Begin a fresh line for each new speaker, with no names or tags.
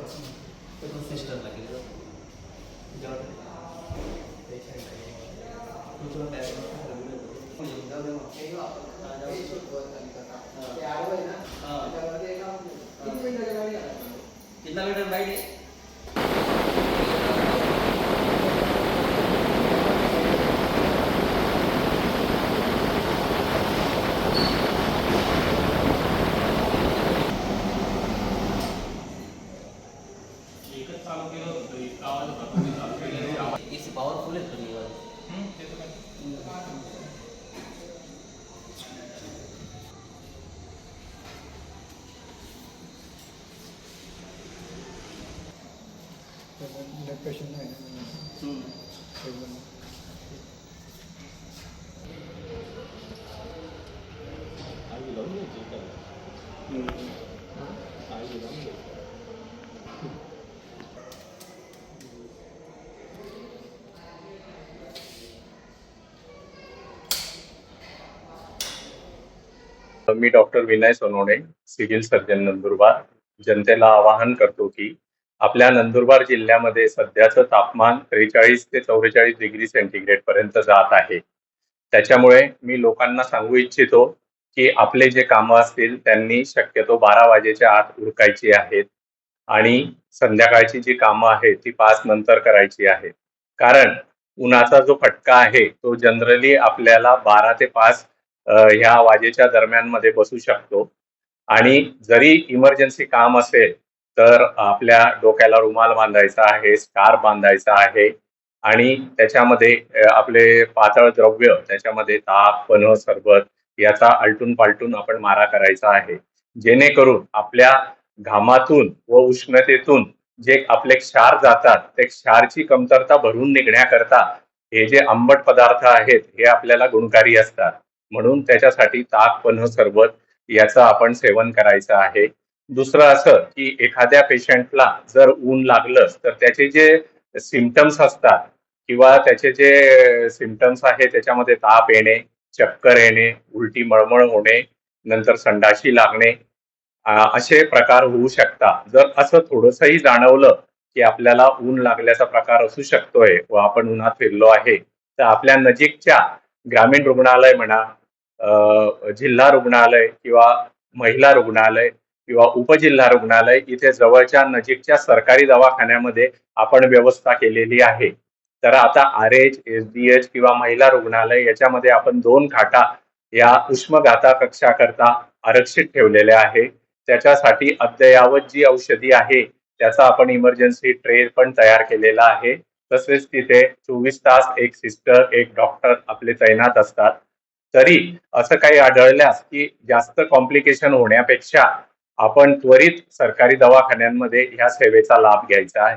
ते पण सिस्टरला केलं जातं जेव्हा पेशंट आहे तुला कितना मीटर बाइक है इसी पावरफुल है तो
पेशंट आहे
मी doctor Vinay Sonawane, civil surgeon Nandurbar. जनतेला आवाहन करतो की आपल्या नंदुरबार जिल्ह्यामध्ये सध्याचं तापमान 43 ते 44 डिग्री सेंटीग्रेड पर्यंत जात आहे. त्याच्यामुळे मी लोकांना सांगू इच्छितो की आपले जे कामं असतील त्यांनी शक्यतो 12 वाजेच्या आत उरकायची आहेत आणि संध्याकाळची जी कामं आहेत ती 5 नंतर करायची आहेत. कारण उन्हाचा जो फटका आहे तो जनरली आपल्याला 12 ते 5 ह्या वाजेच्या दरम्यान मध्ये बसू शकतो आणि जरी इमर्जन्सी काम असेल तर आपल्या डोक्याला रुमाल बांधायचा आहे, स्कार्फ बांधायचा आहे आणि त्याच्यामध्ये आपले पातळ द्रव्य त्याच्यामध्ये ताक, पन्ह, सरबत याचा आलटून पालटून आपण मारा करायचा आहे, जेणेकरून आपल्या घामातून व उष्णतेतून जे आपले क्षार जातात ते क्षारची कमतरता भरून निघण्याकरता हे जे आंबट पदार्थ आहेत हे आपल्याला गुणकारी असतात. म्हणून त्याच्यासाठी ताक, पन्ह, सरबत याचं आपण सेवन करायचं आहे. दुसरं असं की एखाद्या पेशंटला जर ऊन लागलं तर त्याचे जे सिम्पटम्स असतात किंवा त्याचे जे सिम्पटम्स आहे त्याच्यामध्ये ताप येणे, चक्कर येणे, उलटी मळमळ होणे, नंतर संडाशी लागणे असे प्रकार होऊ शकतात. जर असं थोडंसंही जाणवलं की आपल्याला ऊन लागल्याचा प्रकार असू शकतोय व आपण उन्हात फिरलो आहे तर आपल्या नजीकच्या ग्रामीण रुग्णालय म्हणा, जिल्हा रुग्णालय किंवा महिला रुग्णालय किंवा उपजिल्हा रुग्णालय इथे जवळच्या नजीकच्या सरकारी दवाखान्यामध्ये आपण व्यवस्था केलेली आहे. तर आता RH, SDH किंवा महिला रुग्णालय याच्यामध्ये आपण 2 खाटा या उष्मघाता कक्षाकरता आरक्षित ठेवलेल्या आहे. त्याच्यासाठी अद्ययावत जी औषधी आहे त्याचा आपण इमर्जन्सी ट्रे पण तयार केलेला आहे. तसेच तिथे 24 तास एक सिस्टर, एक डॉक्टर आपले तैनात असतात. तरी असं काही आढळल्यास की जास्त कॉम्प्लिकेशन होण्यापेक्षा आपण त्वरित सरकारी दवाखान्यांमध्ये ह्या सेवेचा लाभ घ्यायचा आहे.